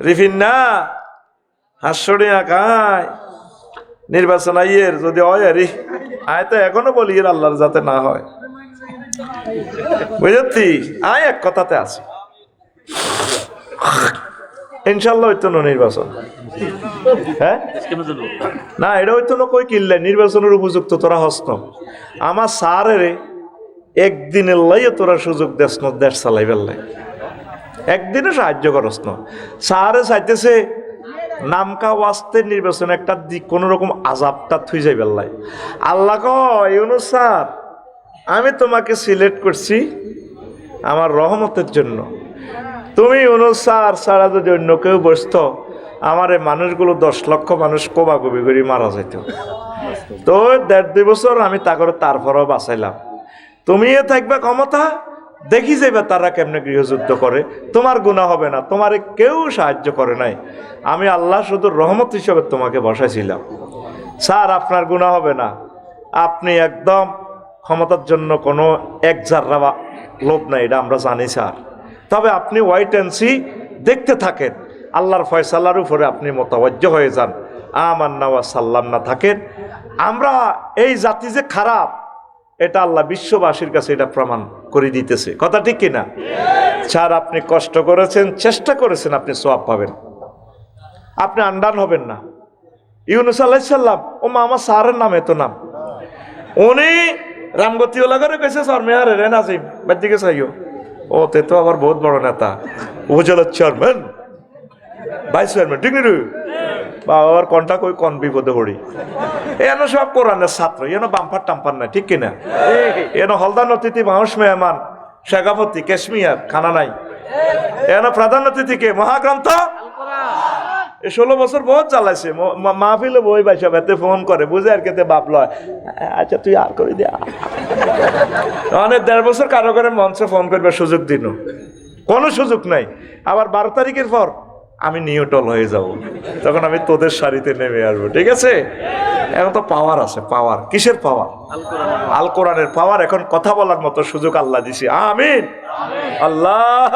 রিফিন না হাস্যড়িয়া কায় নির্বাচন আইয়ের যদি হয় আরে আয় তো এখনো বলি এর আল্লাহর যাতে না হয় বুঝছি আয় এক কথাতে আছে ইনশাল্লাহ হইতো না নির্বাচন হ্যাঁ না এটা হইতো না কই কিনলে নির্বাচনের উপযুক্ত তোরা হস্ত আমার স্যারের একদিনের লাইয়ে তোরা সুযোগ দেশ না দেশ চালাই ফেললে একদিনে সাহায্য করস না স্যারে চাইতেছে নামকা ওয়াস্তে নির্বাচন একটা দিক কোন রকম আজাবটা থুই যাই বেল্লাই আল্লাহ কয় ইউনুস স্যার আমি তোমাকে সিলেক্ট করছি আমার রহমতের জন্য তুমি ইউনুস স্যার ছাড়া যদি অন্য কেউ বসত আমার এই মানুষগুলো 10 লক্ষ মানুষ কোবাকুবি করে মারা যেত তো 1.5-2 বছর আমি তা করে তারপরেও বাঁচাইলাম তুমি থাকবে ক্ষমতা দেখি যাবে তারা কেমনে গৃহযুদ্ধ করে তোমার গুনাহ হবে না তোমারে কেউ সাহায্য করে নাই আমি আল্লাহ শুধু রহমত হিসেবে তোমাকে বসাইছিলাম স্যার আপনার গুনাহ হবে না আপনি একদম ক্ষমতার জন্য কোনো এক জাররা লোভ নাই এটা আমরা জানি স্যার তবে আপনি ওয়াইট অ্যান্ড সি দেখতে থাকেন আল্লাহর ফয়সালার উপরে আপনি মোতাবজ্জ হয়ে যান আমান্না ওয়া সাল্লামনা থাকেন আমরা এই জাতি যে খারাপ এটা আল্লাহ বিশ্ববাসীর কাছে এটা প্রমাণ করে দিতেছে কথা ঠিক কিনা স্যার আপনি কষ্ট করেছেন চেষ্টা করেছেন আপনি সওয়াব পাবেন আপনি আন্ডার হবেন না ইউনুস আলাইহিস সালাম ও মা আমার স্যারের নাম এত নাম উনি রামগতিওয়ালা করে কইছে স্যার মেয়ারে রে নাজিম বাদিকে চাইও ও তে তো আবার বহুত বড় নেতা উপজেলার চেয়ারম্যান ভাইস চেয়ারম্যান ঠিক নি বাবার কনটা কই কন বিপদে পড়ি এনো সব কোরআনের ছাত্র এনো বাম্পার টাম্পার নাই ঠিক কিনা এনো হলদার অতিথি মানুষ মেহমান শেখাপতি কাশ্মীর খানা নাই এনো প্রধান অতিথিকে মহাগ্রন্থ 16 বছর বহুত চালাইছে মাহফিলে বই বাইসা বেতে ফোন করে বুঝে আর কেতে বাপ লয় আচ্ছা তুই আর করে দে অনেক 1.5 বছর কারো করে মঞ্চে ফোন করবে সুযোগ দিন কোনো সুযোগ নাই আবার 12 তারিখের পর আমি নিউটল হয়ে যাব তখন আমি তোদের সারিতে নেমে আসবো ঠিক আছে এখন তো পাওয়ার আছে পাওয়ার কিসের পাওয়ার আল কোরআনের পাওয়ার এখন কথা বলার মতো সুযোগ আল্লাহ দিছি আমিন আল্লাহ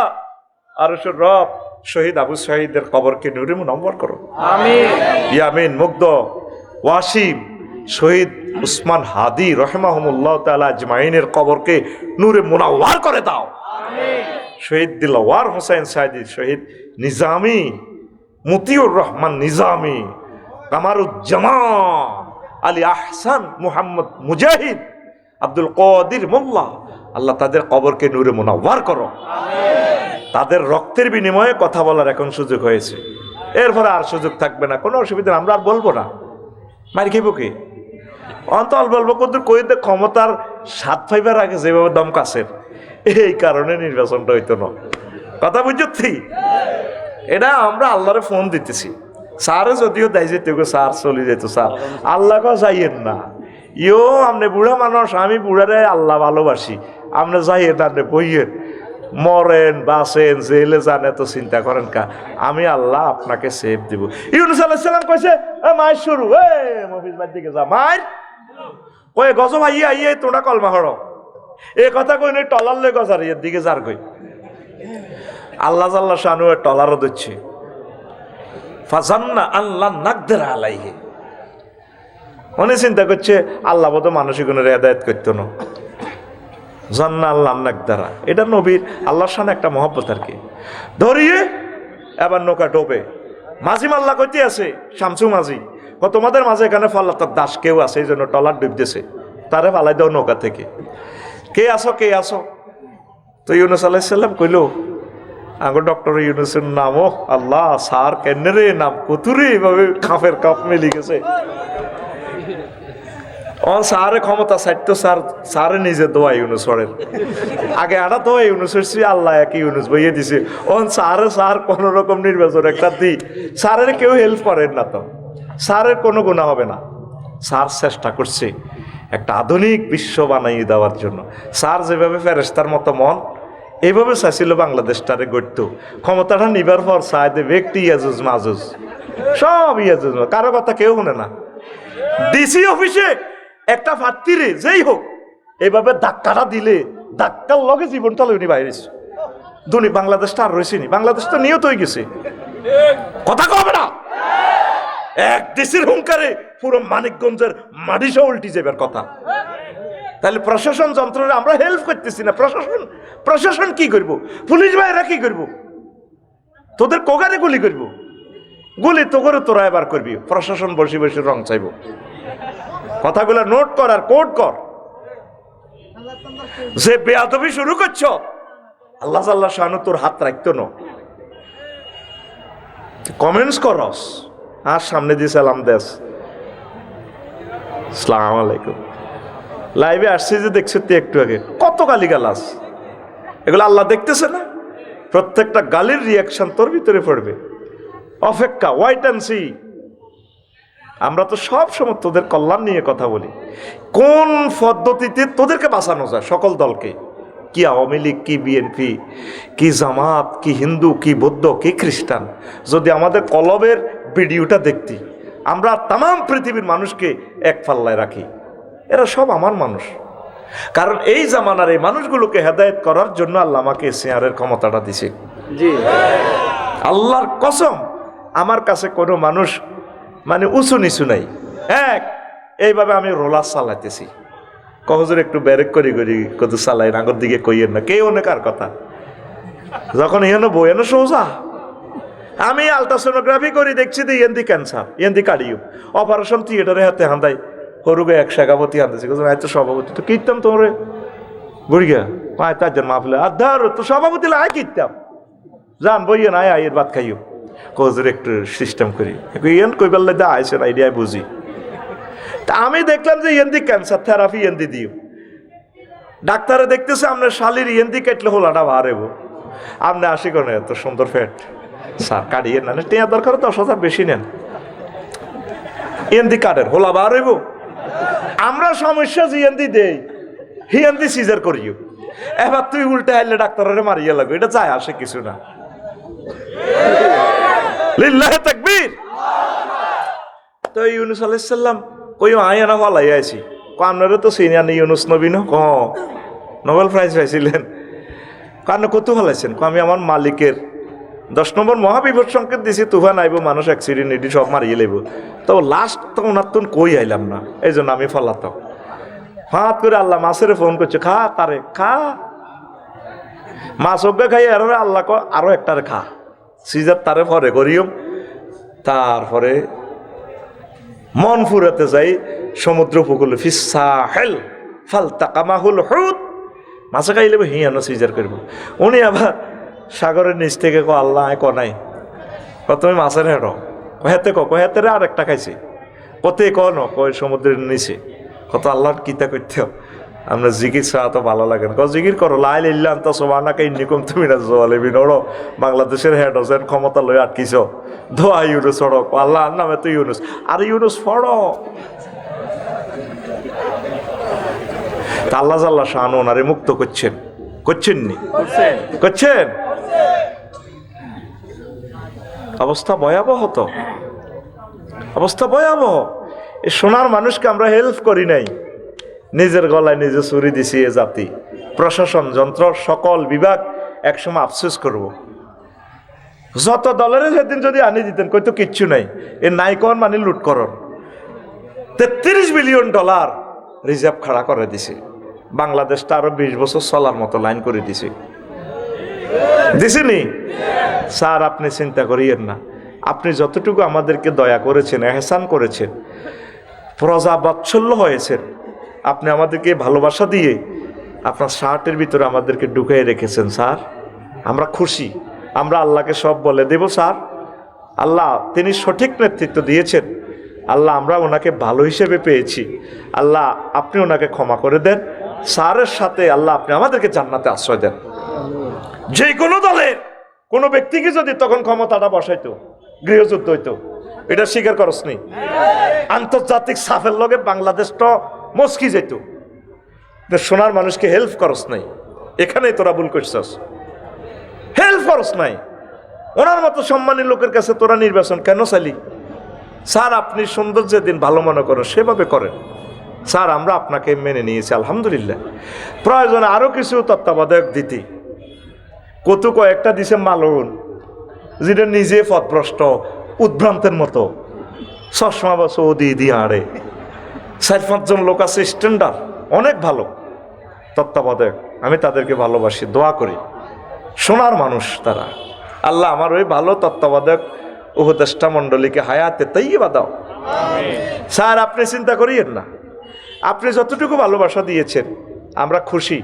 আরশের রব শহীদ আবু সাঈদের কবরকে নূরে মুনওয়ার করো আমিন ইয়ামিন মুগ্ধ ওয়াসিম শহীদ উসমান হাদি রাহিমাহুমুল্লাহ তাআলা আজমাইনের কবরকে নূরে মুনওয়ার করে দাও আমিন শহীদ দিলওয়ার হোসেন সাইদি শহীদ নিজামি মতিউর রহমান নিজামি কামারুজ্জামান আলী আহসান মুহাম্মদ মুজাহিদ আব্দুল কাদির মোল্লা আল্লাহ তাদের কবরকে নূরে মুনওয়ার করো তাদের রক্তের বিনিময়ে কথা বলার এখন সুযোগ হয়েছে এরপরে আর সুযোগ থাকবে না কোনো অসুবিধা আমরা আর বলবো না মারি খেবো কি অন্তল বলবো কত কইতে ক্ষমতার স্বাদ পাইবার আগে যেভাবে দমকাছের এই কারণে নির্বাচনটা হইতো না কথা বুঝছি এটা আমরা আল্লাহরে ফোন দিতেছি স্যারে যদিও দেয় যেত স্যার চলে যেত স্যার আল্লাহকে যাইয়েন না ইও আপনি বুড়া মানুষ আমি বুড়ারে আল্লাহ ভালোবাসি আপনি যাইয়েন আপনি বইয়েন মরেন বাসেন জেলে যান এত চিন্তা করেন কা আমি আল্লাহ আপনাকে সেভ দিব ইউনুস আলাইহিস সালাম কইছে মায়ের শুরু মফিজ বাড়ির দিকে যা মায়ের কই গজব আইয়ে তোমরা কলমা হড়ো এ কথা কই নই টলার লই গজার এর দিকে যার কই আল্লাহ জাল্লা শানু টলারও দিচ্ছে ফাজান্না আল্লাহ নাকদের আলাইহি মনে চিন্তা করছে আল্লাহ বোধ মানসিক হেদায়েত করতো না জান্না আল্লাহ নাকদারা এটা নবীর আল্লাহর সামনে একটা মহব্বত আর কি ধরিয়ে এবার নৌকা ডোবে মাঝি মাল্লা কইতে আছে শামসু মাঝি তোমাদের মাঝে এখানে ফাল্লাতার দাস কেউ আছে এই জন্য টলার ডুবতেছে তারে ফালাই দাও নৌকা থেকে কে আসো তো ইউনুস আলাইহিস সালাম কইল আগে ডক্টর ইউনুসের নামও আল্লাহ স্যার কেন রে নাম কতুরে এভাবে খাপের কাপ মিলি গেছে সারে ক্ষমতা চাইতো সারে নিজে দোয়া ইউনুসের আগে আটা দোয়া ইউনুসের আল্লাহ একই ইউনুস বইয়ে দিছে সার কোন রকম নির্বাচন একটা দি সারের কেউ হেল্প করেন না তো সারের কোনো গুণা হবে না স্যার চেষ্টা করছে একটা আধুনিক বিশ্ব বানাইয়ে দেওয়ার জন্য স্যার যেভাবে ফেরেশতার মতো মন এইভাবে চাইছিল বাংলাদেশটারে গড়ত ক্ষমতাটা নিবার পর চাই দেবে একটি ইয়াজুজ মাজুজ সব ইয়াজুজ কারো কথা কেউ শুনে না ডিসি অফিসে একটা প্রার্থীরে যেই হোক এইভাবে ধাক্কাটা দিলে ধাক্কার লগে জীবনটা লইনি বাইরেছে দুনি বাংলাদেশটা আর রয়েছে নি বাংলাদেশ তো নিয়ত হয়ে গেছে কথা কবে না? এক দেশের হুঙ্কারে পুরো মানিকগঞ্জের মাটিসহ উল্টি যাবার কথা। তাহলে প্রশাসন যন্ত্রণা আমরা হেল্প করতেছি না। প্রশাসন কি করব? পুলিশ ভাইরা কি করব? তোদের কোগারে গুলি করব? গুলি তো করে তোরা এবার করবি। প্রশাসন বসে বসে রং চাইব। কথাগুলো নোট কর আর কোড কর। যে বেয়াদবি শুরু করছ, আল্লাহ আল্লাহ শানু তোর হাত রাখতো না। কমেন্টস করস আর সামনে দিয়ে সালাম দেস, আসসালামু আলাইকুম। লাইভে আসছি যে দেখছো তুই একটু আগে কত গালি গালাস, এগুলো আল্লাহ দেখতেছে না? প্রত্যেকটা গালির রিয়াকশন তোর ভিতরে পড়বে। অপেক্ষা, ওয়াইট অ্যান্ড সি। আমরা তো সব সময় তোদের কল্যাণ নিয়ে কথা বলি। কোন পদ্ধতিতে তোদেরকে বাঁচানো যায় সকল দলকে, কি আওয়ামী লীগ, কি বিএনপি, কি জামাত, কি হিন্দু, কি বৌদ্ধ, কি খ্রিস্টান, যদি আমাদের কলবের ভিডিওটা দেখতি, আমরা তাম পৃথিবীর মানুষকে এক পাল্লায় রাখি। এরা সব আমার মানুষ। কারণ এই জামানার এই মানুষগুলোকে হেদায়েত করার জন্য আল্লাহ আমাকে শেয়ারের ক্ষমতাটা দিছে। জি, আল্লাহর কসম, আমার কাছে কোনো মানুষ মানে উঁচু নিচু নাই। এইভাবে আমি রোলার চালাইতেছি। কহজুর একটু ব্যারেক করি করি কত চালাই, আগর দিকে কইয়েন না, কে অনেকার কথা। যখন এনে বই এনে সোজা, আমি আলট্রাসোনোগ্রাফি করি, দেখছি যে এন্দি ক্যান্সার, এন্দি কার্ডিও, অপারেশন থিয়েটারে হাতে হান্দাই হরুগে এক শাখাপতি হান্দাছি। তো সভাপতি তো কীর্তাম তোমরে বুড়িয়া পায় তার মাফলে আর ধর তো সভাপতি আয় কীর্তাম যান বইয়ে নাই আয়ের ভাত খাইও। কহজুর একটু সিস্টেম করি ইয়েন কই পারলে দা আইসেন আইডিয়ায় বুঝি। তা আমি দেখলাম যে এন্দি ক্যান্সার থেরাপি এন্দি দিও। ডাক্তারে দেখতেছে আপনার শালির এন্দি কাটলে হোলাটা বার হবো। আপনি আসি কেন এত সুন্দর ফ্যাট স্যার কাটিয়ে নেন, টেঁয়া দরকার 10,000 বেশি নেন, এন্দি কাটের হোলা বার হইব। আমরা সমস্যা যে এন্দি দেই হি এন্দি সিজার করিও। এবার তুই উল্টে আইলে ডাক্তারের মারিয়ে লাগবে, এটা চায় আসে কিছু না। লিল্লাহে তাকবীর। তো ইউনুস আলাইহিস সালাম কইও আয়ানা হলাই আইছি, আপনারা তো সিনিয়র ইউনুস নবী ন, নোবেল প্রাইজ পাইছিলেন, কারণ কত হলাইছেন? আমি আমার মালিকের 10 নম্বর মহাবিপদ সংকেত দিছি, তুফান আইব, মানুষ অ্যাক্সিডেন্ট এটি সব মারিয়ে লইব। তো লাস্ট তো ওনার তো কই আইলাম না, এই জন্য আমি ফলাতাম। হাত করে আল্লাহ মাছের ফোন করছে, খা তারে খা, মাছ অজ্ঞা খাই আর আল্লাহ আরো একটারে খা, সিজার তারে পরে করিও। তারপরে মন ফুরাতে যাই সমুদ্র উপকূলে, ফিসাহেল ফালতাকামাহুল হুত, মাছে খাইলে হিয়ানো সিজার করব। উনি আবার সাগরের নিচ থেকে আল্লাহ নাই তুমি মাছের হেঁটো হেতে হেতে আর একটা খাইছে কতে কয় সমুদ্রের নিচে কত আল্লাহর কিতা করতে আমরা জিকির ছাড়া তো ভালো লাগে না। জিকির করো লাই লিল্লাহ তো সোমানাকে ইন্নিকম তুমি না জোয়ালিবি নড়ো, বাংলাদেশের হেড হোসেন ক্ষমতা লই আটকিছ, ধোয়া ইউনুস ওড়ো, আল্লাহর নামে তো ইউনুস, আর ইউনুস ফড়ো। আল্লাহ আল্লাহ শান ওনারে মুক্ত করছেননি করছেন। অবস্থা ভয়াবহ, তো অবস্থা ভয়াবহ। এই সোনার মানুষকে আমরা হেল্প করি নাই, নিজের গলায় নিজে ছুরি দিছি। এ জাতি, প্রশাসন যন্ত্র, সকল বিভাগ একসময় আফসোস করব। যত দলের সেদিন যদি আনি দিতেন কইতো কিচ্ছু নাই, এ নাই কর মানে লুট করন। $33 বিলিয়ন রিজার্ভ খাড়া করে দিছে। বাংলাদেশটা আরো 20 বছর চলার মতো লাইন করে দিছে, দিছেনি? স্যার আপনি চিন্তা করিয়েন না, আপনি যতটুকু আমাদেরকে দয়া করেছেন, এহসান করেছেন, প্রজা বাৎসল্য হয়েছেন, আপনি আমাদেরকে ভালোবাসা দিয়ে আপনার শার্টের ভিতরে আমাদেরকে ঢুকিয়ে রেখেছেন স্যার, আমরা খুশি। আমরা আল্লাহকে সব বলে দেব স্যার, আল্লাহ তিনি সঠিক নেতৃত্ব দিয়েছেন, আল্লাহ আমরা ওনাকে ভালো হিসেবে পেয়েছি, আল্লাহ আপনি ওনাকে ক্ষমা করে দেন। স্যারের সাথে আল্লাহ আপনি আমাদেরকে জান্নাতে আশ্রয় দেন। যে কোনো দলের কোনো ব্যক্তিকে যদি তখন ক্ষমতাটা বসাইতো, গৃহযুদ্ধ হইতো, এটা স্বীকার করস নি? আন্তর্জাতিক সাফের লগে বাংলাদেশ তো মস্কি যেত, সোনার মানুষকে হেল্প করস নাই, এখানেই তোরা ভুল করছস, হেল্প করস নাই। ওনার মতো সম্মানী লোকের কাছে তোরা নির্বাচন কেন চাইলি? স্যার আপনি সুন্দর যেদিন ভালো মনে করেন সেভাবে করেন স্যার, আমরা আপনাকে মেনে নিয়েছি আলহামদুলিল্লাহ। প্রয়োজনে আরো কিছু তত্ত্বাবধায়ক দিতে, কত কয়েকটা দিছে মালন, যেটা নিজে পথভ্রষ্ট উদ্ভ্রান্তের মতো, চশমা বা সৌদি দিয়ে আড়ে। 4-5 জন লোক আছে স্ট্যান্ডার্ড, অনেক ভালো তত্ত্বাবধায়ক, আমি তাদেরকে ভালোবাসি, দোয়া করি, সোনার মানুষ তারা। আল্লাহ আমার ওই ভালো তত্ত্বাবধায়ক উপদেষ্টা মণ্ডলীকে হায়াতে তাইয়্যিবা দাও। স্যার আপনি চিন্তা করিয়েন না, আপনি যতটুকু ভালোবাসা দিয়েছেন আমরা খুশি।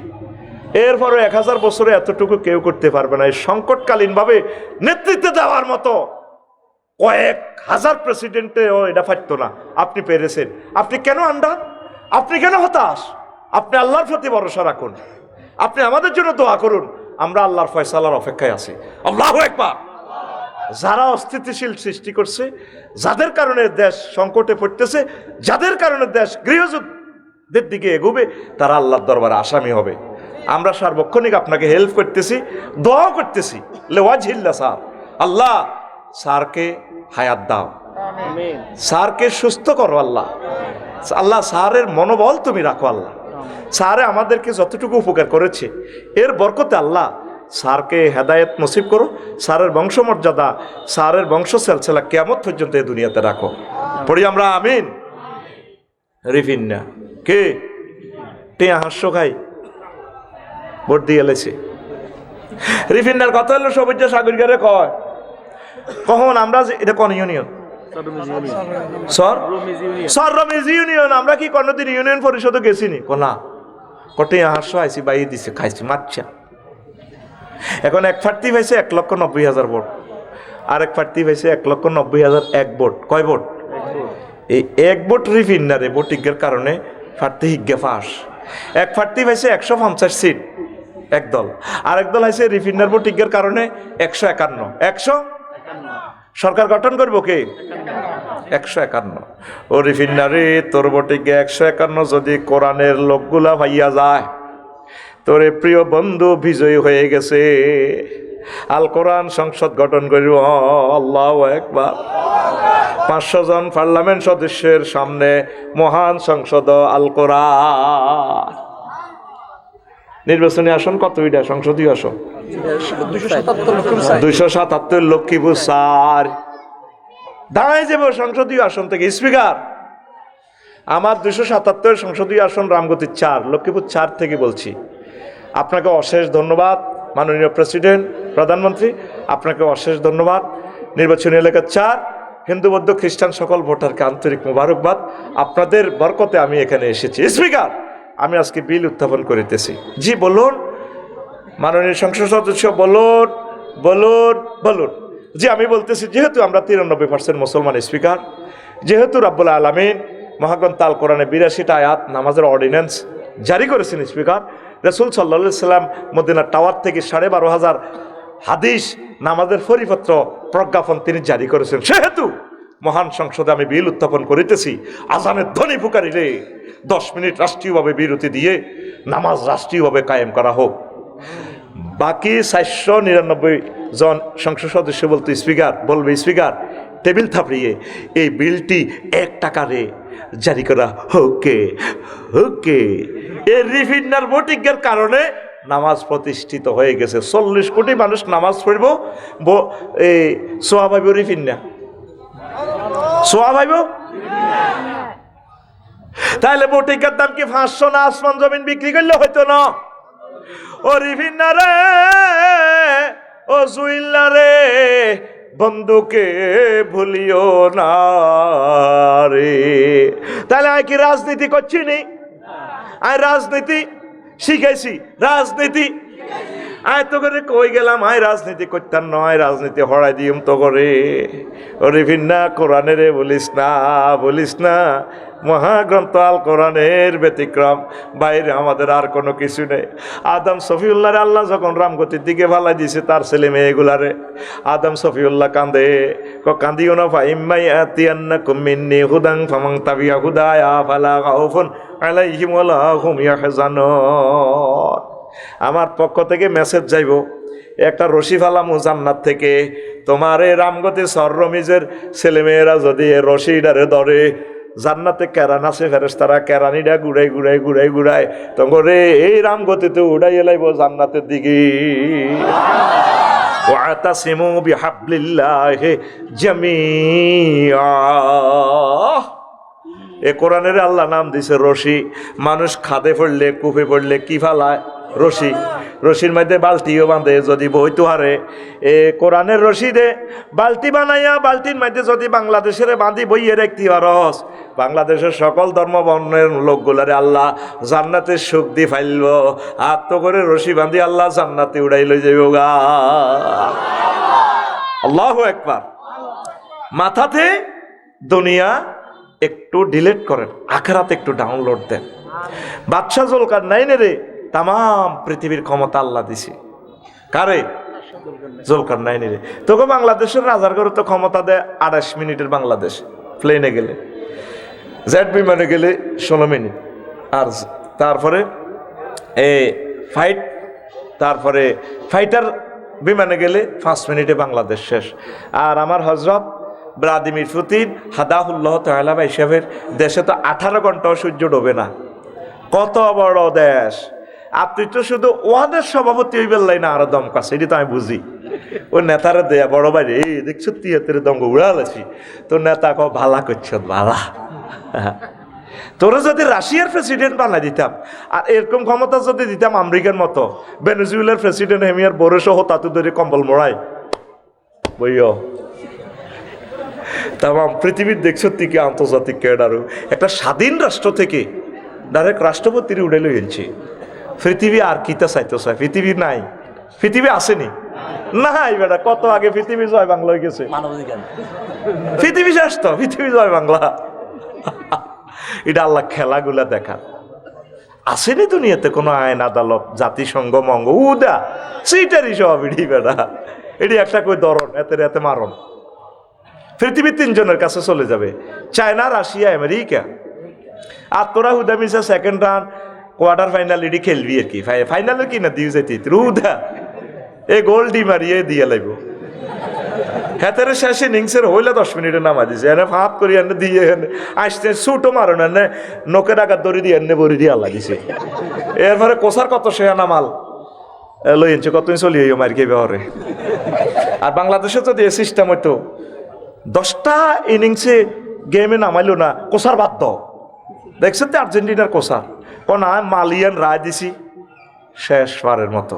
এরপরও 1000 বছরে এতটুকু কেউ করতে পারবে না। এই সংকটকালীনভাবে নেতৃত্ব দেওয়ার মতো কয়েক হাজার প্রেসিডেন্টেও এটা পারতো না, আপনি পেরেছেন। আপনি কেন আন্ডা, আপনি কেন হতাশ? আপনি আল্লাহর প্রতি ভরসা রাখুন, আপনি আমাদের জন্য দোয়া করুন, আমরা আল্লাহর ফয়সালার অপেক্ষায় আছি। আল্লাহু আকবার। যারা অস্থিতিশীল সৃষ্টি করছে, যাদের কারণে দেশ সংকটে পড়তেছে, যাদের কারণে দেশ গৃহযুদ্ধের দিকে এগোবে, তারা আল্লাহর দরবারে আসামি হবে। আমরা সার্বক্ষণিক আপনাকে হেল্প করতেছি, দোয়া করতেছি লেওয়াজহিল্লাহ। স্যার আল্লাহ স্যারকে হায়াত দাও, স্যারকে সুস্থ করো আল্লাহ। আল্লাহ স্যারের মনোবল তুমি রাখো আল্লাহ। স্যারে আমাদেরকে যতটুকু উপকার করেছে এর বরকতে আল্লাহ স্যারকে হেদায়েত নসিব করো। স্যারের বংশমর্যাদা, স্যারের বংশ সেলসেলা কিয়ামত পর্যন্ত এই দুনিয়াতে রাখো। পড়ি আমরা আমিন। রিফিন্না কে টিয়া হাস্য খাই ভোট দিয়ে এলেছে। রিফিন্নার কথা হলো সবুজ সাগরিকারে কয় কখন আমরা এটা কোন ইউনিয়ন? সর রমিজ ইউনিয়ন। আমরা কি কোনদিন ইউনিয়ন পরিষদে গেছি নি? কোনা কটে হাস্য আইসি বাইয়ে দিছে, খাইছি মাচ্ছা। এখন এক প্রার্থী পাইছে 1,90,000 ভোট, আর এক প্রার্থী পাইছে 1,90,001 ভোট। কয় ভোট? এই 1 ভোট রিফিন্নারে ভোটিংয়ের কারণে প্রার্থী হিগ্গে ফাঁস। এক প্রার্থী পাইছে 150 সিট এক দল, আর এক দল আছে রিফিন্নার ভোটিংয়ের কারণে 151। সরকার গঠন করবো কে? 151। ও রিফিন্নারে তোর ভোটিংয়ে 151 যদি কোরআনের লোকগুলা ভাইয়া যায়, তোরে প্রিয় বন্ধু বিজয়ী হয়ে গেছে। আল কোরআন সংসদ গঠন করিব। আল্লাহু আকবার। 500 জন পার্লামেন্ট সদস্যের সামনে মহান সংসদ আল কোরআন। নির্বাচনী আসন কত? এটা সংসদীয় আসন 277 লক্ষ্মীপুর 4 দাঁড়ায় যাব সংসদীয় আসন থেকে। স্পিকার আমার 277 সংসদীয় আসন রামগতি 4 লক্ষ্মীপুর 4 থেকে বলছি। আপনাকে অশেষ ধন্যবাদ মাননীয় প্রেসিডেন্ট, প্রধানমন্ত্রী, আপনাকে অশেষ ধন্যবাদ। নির্বাচনী এলাকা 4 হিন্দু বৌদ্ধ খ্রিস্টান সকল ভোটারকে আন্তরিক মোবারকবাদ। আপনাদের বরকতে আমি এখানে এসেছি। স্পিকার আমি আজকে বিল উত্থাপন করিতেছি। জি বলুন মাননীয় সংসদ সদস্য, বলুন বলুন বলুন। জি আমি বলতেছি, যেহেতু আমরা 93% মুসলমান স্পিকার, যেহেতু রাব্বুল আলামিন মহাগ্রন্থ আল কোরআনে 82টা আয়াত নামাজের অর্ডিন্যান্স জারি করেছেন স্পিকার, রাসূল সাল্লাল্লাহু আলাইহি সাল্লাম মদিনার টাওয়ার থেকে 12,500 হাদিস নামাজের পরিপত্র প্রজ্ঞাপন তিনি জারি করেছেন, সেহেতু মহান সংসদে আমি বিল উত্থাপন করিতেছি। আজানের ধ্বনি পুকারিলে 10 মিনিট রাষ্ট্রীয়ভাবে বিরতি দিয়ে নামাজ রাষ্ট্রীয়ভাবে কায়েম করা হোক। বাকি 499 জন সংসদ সদস্য বলতে স্পিকার বলবে, স্পিকার টেবিল থাপড়িয়ে এই বিলটি 1 টাকারে জারি করা হোকে হোকে। এই রিফিন্নার ভোটিংয়ের কারণে নামাজ প্রতিষ্ঠিত হয়ে গেছে। 40 কোটি মানুষ নামাজ পড়ব, এই সোয়া ভাইব রিফিন্না, সোয়া ভাইব। তাহলে ভোটিংয়ের দাম কি 500 না আসমান জমিন বিক্রি করলে হয়তো না? ও রিফিন্না রে, ও জুইল্লা রে, বন্ধুকে ভুলিও না রে। তাহলে আমি কি রাজনীতি করছি নি? আমি রাজনীতি শিখাইছি, রাজনীতি আয় তো করে কই গেলাম, আয় রাজনীতি করতাম নয়, রাজনীতি হরাই দিম তো করে। ও রিফিন্না কোরআনে রে বলিস না, বলিস না, মহাগ্রন্থ আল কোরআনের ব্যতিক্রম বাইরে আমাদের আর কোনো কিছু নেই। আদম সফিউল্লাহরে আল্লাহ যখন রামগতির দিকে ভালাই দিয়েছে তার ছেলে মেয়েগুলারে, আদম সফিউল্লাহ কান্দে, কান্দিও না ফাইম্মাই আতিয়ান্নাকুম মিন্নি হুদান ফামান তাবিয়া হুদায়া ফালা খাউফুন আলাইহিম ওয়ালা হুম ইয়াহজানুন। আমার পক্ষ থেকে মেসেজ যাইব, একটা রশি ফালামু জান্নাত থেকে, তোমার এই রামগতি সররমিজের ছেলেমেয়েরা যদি এ রশিডারে ধরে, জান্নাতে কেরান আছে ফেরেশতারা কেরানিটা ঘুরাই ঘুরাই ঘুরাই ঘুরাই তোরে এই রামগতিতে উড়াই এলাইব জান্নাতের দিকে। ওয়াতাসিমু বিহাবলিল্লাহি জামিআ। এ কোরআনের আল্লাহ নাম দিছে রশি। মানুষ খাদে পড়লে কূপে পড়লে কি ফালায়? রশি। রশির মধ্যে বালতিও বাঁধে যদি বইতে হারে। এ কোরআনের রশি দে বালতি বানাইয়া বালতির মধ্যে যদি বাংলাদেশের বাঁধি বইয়ে রাখতে পারস, বাংলাদেশের সকল ধর্ম বর্ণের লোকগুলারে আল্লাহ জান্নাতের সুখ দি ফাইলব। আর তো করে রশি বাঁধি আল্লাহ জান্নাতে উড়াই লই যাইব গা। আল্লাহু আকবার। মাথাতে দুনিয়া একটু ডিলিট করেন, আখিরাত একটু ডাউনলোড দেন। বাদশাহ জুলকারনাইনের তাম পৃথিবীর ক্ষমতা আল্লাহ দিছে কারে? জুলকারনাইনের। তোকে বাংলাদেশের রাজার ঘরে তো ক্ষমতা দেয় 28 মিনিটের বাংলাদেশ। প্লেনে গেলে, জেট বিমানে গেলে 16 মিনিট, আর তারপরে তারপরে ফাইটার বিমানে গেলে 5 মিনিটে বাংলাদেশ শেষ। আর আমার হজরত ব্লাদিমির পুতিন হাদাহুল্লাহ তাআলা হিসাবের দেশে তো 18 ঘন্টাও সূর্য ডোবে না। কত বড় দেশ! আপনি তো শুধু ওয়াদের সভাপতি হইবেন না, আরো দম কাছে, এটি তো আমি বুঝি। ওই নেতারা দেয়া বড় বাইরে এই দেখছো তিয়াতের দঙ্গ উড়ালেছি, তো নেতা ক ভালা করছ ভালা। তোরা যদি রাশিয়ার প্রেসিডেন্ট বানাই দিতাম, আর এরকম ক্ষমতা যদি দিতাম আমেরিকার মতো, ভেনেজুয়েলার প্রেসিডেন্ট হেমিয়ার বড় সহ তাতু ধরে কম্বল মোড়াই বইও। তাম পৃথিবীর দেখছো থেকে আন্তর্জাতিক ক্যাডারও একটা স্বাধীন রাষ্ট্র থেকে ডাইরেক্ট রাষ্ট্রপতির উড়ে লইছি। পৃথিবী আর কিতা চাইতো চাই? পৃথিবী নাই? পৃথিবী আসেনি? নাই বেটা, কত আগে পৃথিবী জয় বাংলা হয়ে গেছে। পৃথিবী শেষ তো, পৃথিবী জয় বাংলা। এটা আল্লাহ খেলাগুলা দেখা। আসেনি দুনিয়াতে কোনো আইন আদালত, জাতিসংঘ মঙ্গ উদা সেইটারই সব ইডি বেটা। এটি একটা কই ধরন, এতে এতে মারণ। পৃথিবী 3 জনের কাছে চলে যাবে, চায়না, রাশিয়া, আমেরিকা। আর তোরা হুদা মিশা সেকেন্ড রাউন্ড কোয়ার্টার ফাইনাল এটি খেলবি আর কি। ফাইনালে কি না দিয়ে যাইতি রুদা এই গোল ডি মারিয়ে দিয়ে লাগব। হেতের শেষ ইনিংসের হইলে 10 মিনিটে নামা দিছে, এনে ফাঁপ করি এনে দিয়ে আসতে ছুটো মারো না, এনে নোকের আঘাত দড়ি দিয়ে এনে বড়ি দিয়ে আল্লাহ দিছে। এরপরে কোসার কত শেয়া নামাল লই এনছে কত চলি মার খেয়ে হরে। আর বাংলাদেশে যদি এ সিস্টেম হইতো 10টা ইনিংসে গেমে নামাইলো না, কোসার বাদ দাও। দেখছেন তো আর্জেন্টিনার কোসার কোন মালিয়ান রায় দিছি শেষবারের মতো,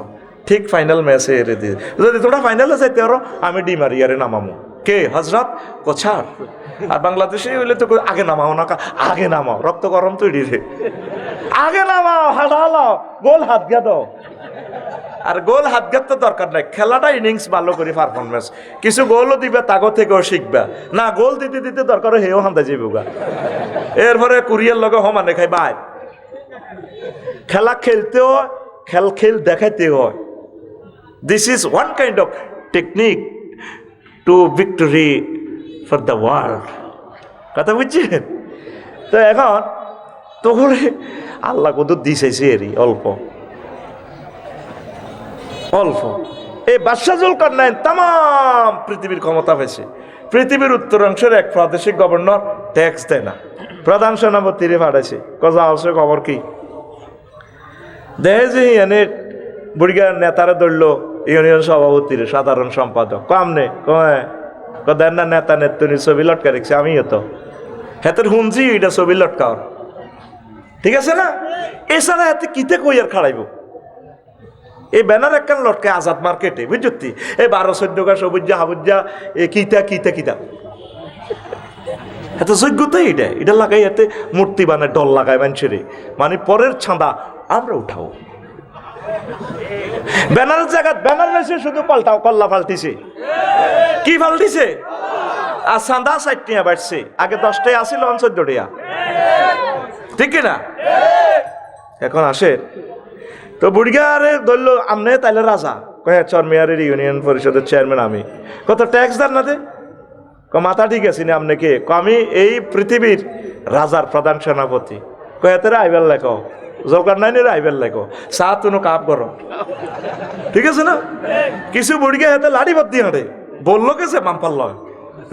ঠিক ফাইনাল ম্যাচে এরে দিয়ে যদি তোমরা ফাইনালে যাইতে পারো আমি ডিমারিয়ারে নামামো। কে? হজরত কোচার। আর বাংলাদেশে হইলে তো আগে নামাও না, আগে নামাও, রক্ত গরম তৈরি রে, আগে নামাও, হালাও গোল হাত গিয়া দাও। আর গোল হাত গাত তো দরকার নাই, খেলাটা ইনিংস ভালো করে পারফরমেন্স, কিছু গোলও দিবে তাগো থেকেও শিখবা না। গোল দিতে দিতে দরকার হেও হান্দা যাইবগা। এরপরে কুরিয়ার লগে সমানে খাই বাই। খেলা খেলতেও খেল দেখাইতে হয়। This is one kind of technique two victory for the world. কথা বুঝছেন তো? এখন তো আল্লাহ কত দিছে এরই অল্প অল্প। এই বাদশাহ জুলকারনাইন তাম পৃথিবীর ক্ষমতা পেয়েছে। পৃথিবীর উত্তরাংশের এক প্রাদেশিক গভর্নর ট্যাক্স দেয় না, প্রধান সেনাপতিরে পাঠাইছে, কজা আছে খবর কি? দেখে যে এনে বুড়িগার নেতারা ধরলো ইউনিয়ন সভাপতির সাধারণ সম্পাদক কামনে দেন না, নেতা নেত্রী ছবি লটকা রেখেছে। আমি তো হেতের শুনছি এটা ছবি লটকাও, ঠিক আছে না? এছাড়া হাতে কিতে কই আর খাড়াইব? এই ব্যানার একখান লটকে আজাদ মার্কেটে, বুঝছি এই 12-14 গা সবুজা হাবুজা এ কিতা কিতা কিতা এত যোগ্যতা এটা লাগাই এতে মূর্তি বানায়, ডল লাগায় মানুষের, মানে পরের ছাঁদা আমরা উঠাও। ব্যানারের জায়গা ব্যানার রয়েছে, শুধু পাল্টাও কল্লা পাল্টিছে। কি পাল্টিছে? আর চাঁদা 60 টাকা বাড়ছে, আগে 10 টাকা আসিল 14 টাকা, ঠিক কিনা? এখন আসে তো বুড়িগারে ধরলো আমনে তাইলে রাজা কয়ে চরমিয়ারের ইউনিয়ন পরিষদের চেয়ারম্যান আমি, কত ট্যাক্স দেন না দে? মাথা ঠিক আছে না আপনি কে? আমি এই পৃথিবীর রাজার প্রধান সেনাপতি। কয়ে তোরা আইবার লেখো, জুলকারনাইনের আইবার লেখো, চা তুনো কাপ করো, ঠিক আছে না? কিছু বুড়িগা হাতে লাড়ি বাদ হাঁটে, বললো কেছে মাম্পাল লয়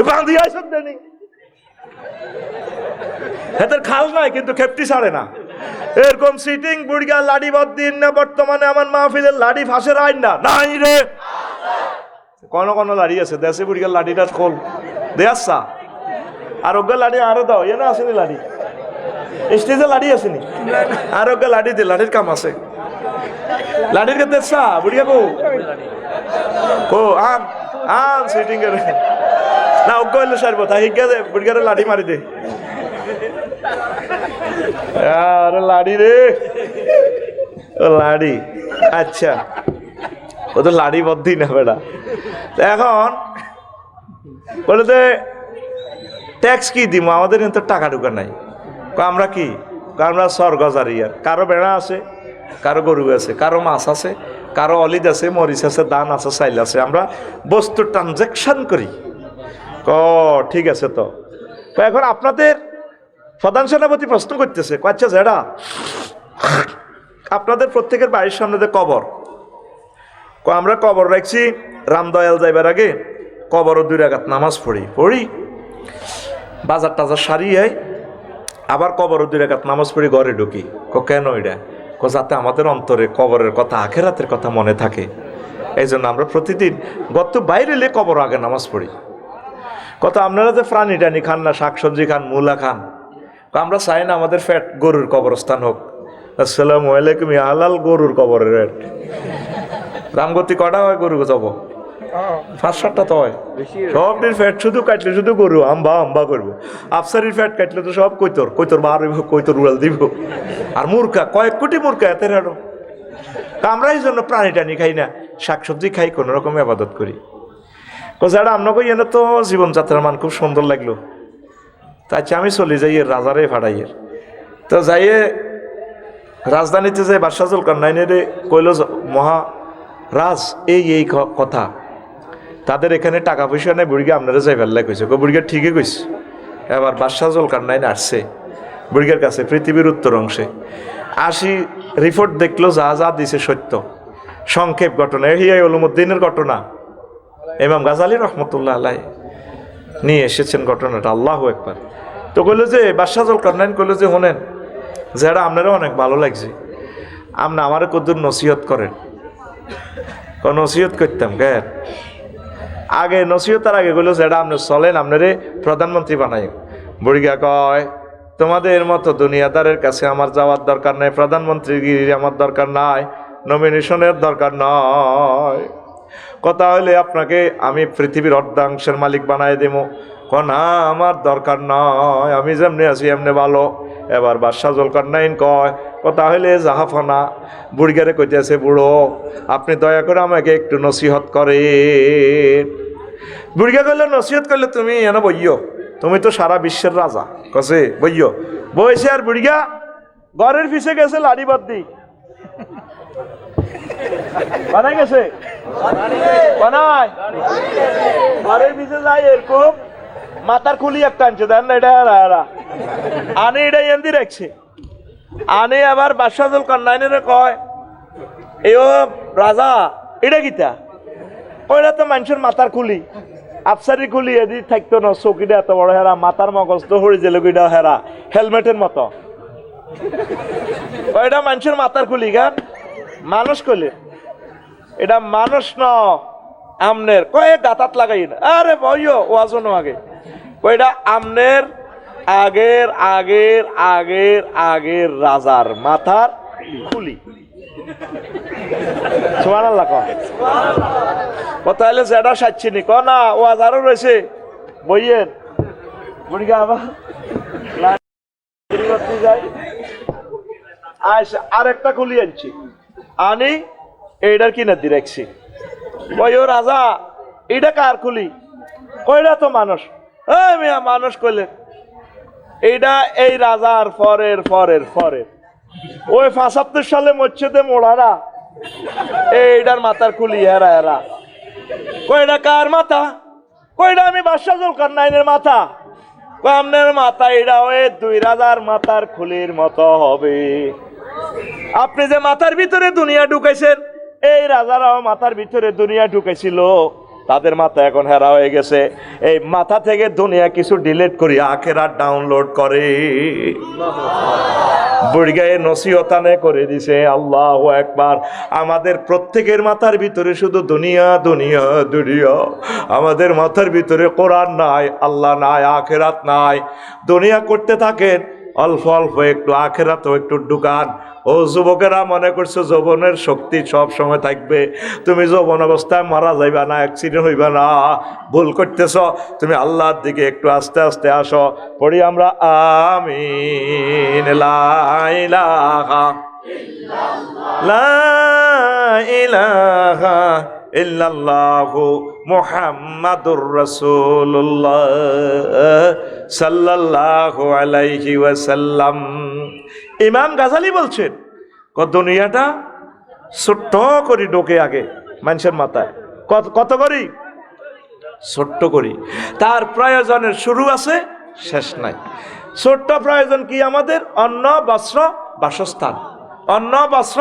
বাঁধি আইসব দেনি, হাতের খাল নাই কিন্তু খেপটি ছাড়ে না। এরকম সিটিং বুড়িগা লাড়ি বাদ দিন না। বর্তমানে আমার মাহফিলের লাড়ি ফাঁসের আইন না নাই রে, কোনো লাড়ি আছে দেশে বুড়িগার লাড়িটা খোল দে আসা আর ওগা লাড়ি আরো দাও এ না আসেনি লাড়ি স্টেজে লাড়ি আসেনি আর ওগা লাড়ি দে লাড়ির কাম আছে লাড়ির কে দেশা বুড়িয়া কো আন আন সিটিং এর না ওগা হইলে সারবো তাই হিগা দে বুড়িগার লাড়ি মারি দে আর লাড়ি রে ও লাড়ি আচ্ছা ও তো লাড়ি বদ্ধি না বেটা এখন বলে যে ট্যাক্স কি দিব আমাদের কিন্তু টাকা ঢুকা নাই আমরা কি আমরা স্বর্গজারি আর কারো বেড়া আছে কারো গরু আছে কারো মাছ আছে কারো অলিদ আছে মরিচ আছে দান আছে চাইল আছে আমরা বস্তু ট্রানজ্যাকশন করি ঠিক আছে তো এখন আপনাদের প্রধান সেনাপতি প্রশ্ন করতেছে আচ্ছা যেটা আপনাদের প্রত্যেকের বাড়ির সামনে যে কবর আমরা কবর রাখছি রামদয়াল যাইবার আগে কবরও 2 রাকাত নামাজ পড়ি বাজার টাজার সারিয়ে আবার কবরও 2 রাকাত নামাজ পড়ি ঘরে ঢুকি কেন এটা যাতে আমাদের অন্তরে কবরের কথা আখেরাতের কথা মনে থাকে এই জন্য আমরা প্রতিদিন গত বাইরে এলে কবর আগে নামাজ পড়ি আপনারা যে প্রাণী টানি খান না শাকসবজি খান মূলা খান আমরা চাই না আমাদের ফ্যাট গরুর কবরস্থান হোক আসসালামু আলাইকুম হালাল গরুর কবরের দামগতি কটা হয় গরু যাব 5-7টা তো হয় সব দিন ফ্যাট শুধু কাটলে শুধু গরু আম্বা করবো আফসারির ফ্যাট কাটলে তো সব কৈতর বার হইব কৈতর উড়াল দিব আর মূর্খা কয়েক কোটি মূর্খা এতে রাড়ো আমরা এই জন্য প্রাণী টানি খাই না শাকসবজি খাই কোনো রকম আবাদত করি যারা আপনাকে এনে তো জীবনযাত্রার মান খুব সুন্দর লাগলো তাই আমি চলে যাই এর রাজারে ভাড়াইয়ের তো যাইয়ে রাজধানীতে যাই বাদশাহ জুলকারনাইনের কইল মহারাজ এই কথা তাদের এখানে টাকা পয়সা নেই বুড়িকে আপনারা যাই ফেললাই কইছে বুড়িকে ঠিকই কইছে এবার বাদশাহ জুলকারনাইন আসছে বুড়িকের কাছে পৃথিবীর উত্তর অংশে রিপোর্ট দেখলো যা যা দিছে সত্য সংক্ষেপ ঘটনা ইহিয়া উলুমুদ্দিনের ঘটনা ইমাম গাজালি রহমতুল্লাহ আলাই নিয়ে এসেছেন ঘটনাটা আল্লাহু আকবার তো কইলো যে বাদশাহ জুলকারনাইন কইলো যে শোনেন যারা আপনারা অনেক ভালো লাগছে আপনি আমার কদ্দুর নসিহত করেন নসিহত করতাম গ্যার আগে নসিহতার আগে কইলো যেটা আপনি চলেন আপনারে প্রধানমন্ত্রী বানাই বুড়িগা কয় তোমাদের মতো দুনিয়াদারের কাছে আমার যাওয়ার দরকার নাই প্রধানমন্ত্রীগিরি আমার দরকার নাই নমিনেশনের দরকার নয় কথা হইলে আপনাকে আমি পৃথিবীর অর্ধাংশের মালিক বানাই দেব না আমার দরকার নয় আমি যেমনি আছি এমনি ভালো এবার বাদশাহ জুলকারনাইন কয় কথা হইলে জাহাফনা বুড়িগারে কইতেছে বুড়ো আপনি দয়া করে আমাকে একটু নসিহত করে বুড়িগা কইলে নসিহত করলে তুমি এনে বইও তুমি তো সারা বিশ্বের রাজা কছে বইও বইছে আর বুড়িগা ঘরের পিছে গেছে লাড়ি বাদ দি বানাই গেছে বানাই ঘরের পিছে যাই এরকম মাথার খুলি একটা আনছে দেন না এটা আনে এটা এন্দি রাখছে আনে আবার বাদশাহ জুলকারনাইনের কয় এও রাজা এটা কিতা ওইটা তো মানুষের মাথার খুলি আফসারি খুলি এদি থাকতো না চৌকিটা এত বড় হেরা মাথার মগজ তো হরি জেলুকিটা হেরা হেলমেটের মতো ওইটা মানুষের মাথার খুলি গান মানুষ কইলে এটা মানুষ ন আমনের কয়ে গাতাত লাগাই না আরে বইও ওয়াজন আগে ওইটা আমনের আগের আগের আগের আগের রাজার মাথার খুলি সুবহানাল্লাহ কথা হলে যেটা সাচ্ছিনি ক না ও আজারও রয়েছে বইয়ের বুড়িগা আবার যাই আর একটা খুলি আনছি আনি এইটার কিনে দিয়ে রাখছি ওই ও রাজা এটা কার খুলি কইরা তো মানুষ মানুষ কইলে এইটা এই রাজার পরের পরের পরের ওই 75 সালে মসজিদে মোড়ারা এইটার মাথার খুলি হেরা হেরা কইটা কার মাথা কইটা আমি বাদশাহ জুলকারনাইনের মাথা আপনার মাথা এটা ওই 2 রাজার মাথার খুলির মতো হবে আপনি যে মাথার ভিতরে দুনিয়া ঢুকাইছেন এই রাজারাও মাথার ভিতরে দুনিয়া ঢুকাইছিল তাদের মাথা এখন হেরা হয়ে গেছে এই মাথা থেকে দুনিয়া কিছু ডিলিট করি আখেরাত ডাউনলোড করে বুড়িগায়ে নসিহতানে করে দিছে। আল্লাহু আকবার। আমাদের প্রত্যেকের মাথার ভিতরে শুধু দুনিয়া দুনিয়া দুনিয়া, আমাদের মাথার ভিতরে কোরআন নাই, আল্লাহ নাই, আখিরাত নাই। দুনিয়া করতে থাকেন, অল্প অল্প একটু আখিরাতও একটু ঢুকান। ও যুবকেরা, মনে করছো যৌবনের শক্তি সব সময় থাকবে, তুমি যৌবন অবস্থায় মারা যাইবা না, অ্যাক্সিডেন্ট হইবা না, ভুল করতেছ। তুমি আল্লাহর দিকে একটু আস্তে আস্তে আসো। পড়ি আমরা আমিন। লা ইলাহা লা ইলাহা ইল্লাল্লাহু মুহাম্মাদুর রাসূলুল্লাহ সাল্লাল্লাহু আলাইহি ওয়াসাল্লাম। ইমাম গাজালি বলছেন, দুনিয়াটা ছোট্ট করি ঢোকে আগে মানুষের মাথায়। কত করি? ছোট্ট করি। তার প্রয়োজনের শুরু আছে, শেষ নাই। ছোট্ট প্রয়োজন কি আমাদের? অন্ন, বস্ত্র, বাসস্থান। অন্ন, বস্ত্র,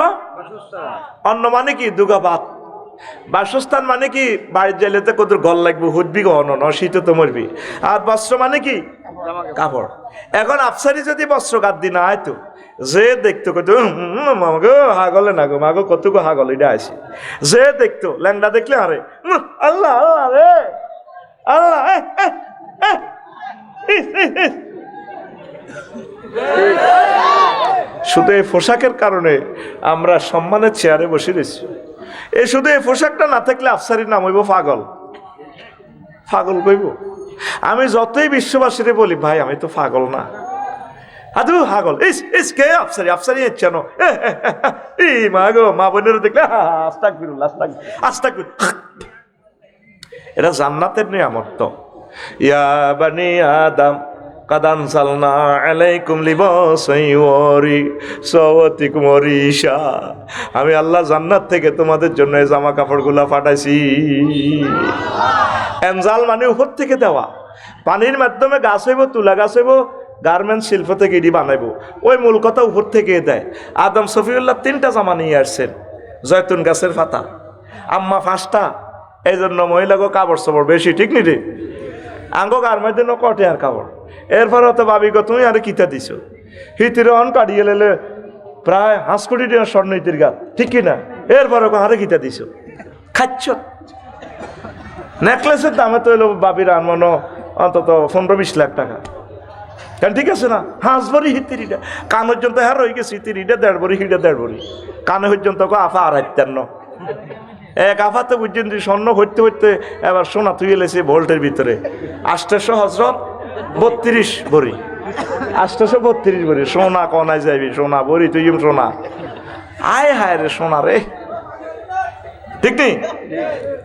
অন্ন মানে কি? দুগা ভাত। বাসস্থান মানে কি? বাড়ির জেলেতে কত ঘর লাগবে, হুটবি গহন, শীতে তো মরবি। আর বস্ত্র মানে কি? কাপড়। এখন আফসারি যদি বস্ত্র গাদ দি না হয়তো, যে দেখতো কত মাগো হাগলে না গো, মাগো কতগো হাগল, এটা আছে। যে দেখতো ল্যাংডা দেখলে আরে আল্লাহ আল্লাহ রে আল্লাহ। শুধু এই পোশাকের কারণে আমরা সম্মানের চেয়ারে বসে রয়েছি। এই শুধু এই পোশাকটা না থাকলে আফসারির নাম হইব পাগল। পাগল কইব। আমি যতই বিশ্ববাসীরে বলি, ভাই আমি তো পাগল না, আদু পাগল। কে আফসারি? আফসারি কেন? এই মা গো, মা বোনের দেখলে আস্তাগফিরুল্লাহ আস্তাগফিরুল্লাহ। এটা জান্নাতের নিয়ামত। তো ইয়া বানি আদম কাদ আনজালনা আলাইকুম লিবাসান ইউরি সাওয়াতিকুম রিশা। আমি আল্লাহ জান্নাত থেকে তোমাদের জন্য এই জামা কাপড়গুলা পাঠাইছি। এনজাল মানে উপর থেকে দেওয়া। পানির মাধ্যমে গাছ হইব, তুলা গাছ হইব, গার্মেন্টস শিল্প থেকে এটি বানাইব। ওই মূল কথা উপর থেকে দেয়। আদম সফিউল্লাহ 3টা জামা নিয়ে আসছেন, জয়তুন গাছের পাতা। আম্মা 5টা। এই জন্য মহিলাকে কাপড় চোপড় বেশি, ঠিক নি রে? আঙ্গ গার্মেন্টের কটে আর কাপড়। এরপর তো ভাবি গো, তুমি আরে কিতা দিছ? হিতিরে অন কাটিয়ে লেলে প্রায় 5 কোটি টাকা স্বর্ণ ইতির গাত, ঠিক কিনা? এরপর আরে কিতা দিছ? খাচ্ছ। নেকলেসের দামে তো এলো বাবির আনমানো অন্তত 15-20 লাখ টাকা। কেন ঠিক আছে না? 5 ভরি হিতিরিটা কান পর্যন্ত হ্যাঁ রয়ে গেছে। হিতিরিটা 1.5 ভরি, হিটা 1.5 ভরি। কানে পর্যন্ত আফা 2.5 এক আফাতে বুঝছেন স্বর্ণ হইতে হইতে এবার সোনা তুই এলেছে ভোল্টের ভিতরে। 800 হজরত 32 ভরি, 832 ভরি সোনা। কনায় যাবি সোনা ভরি, তুই সোনা। আয় হায় রে সোনা রে, ঠিক নেই?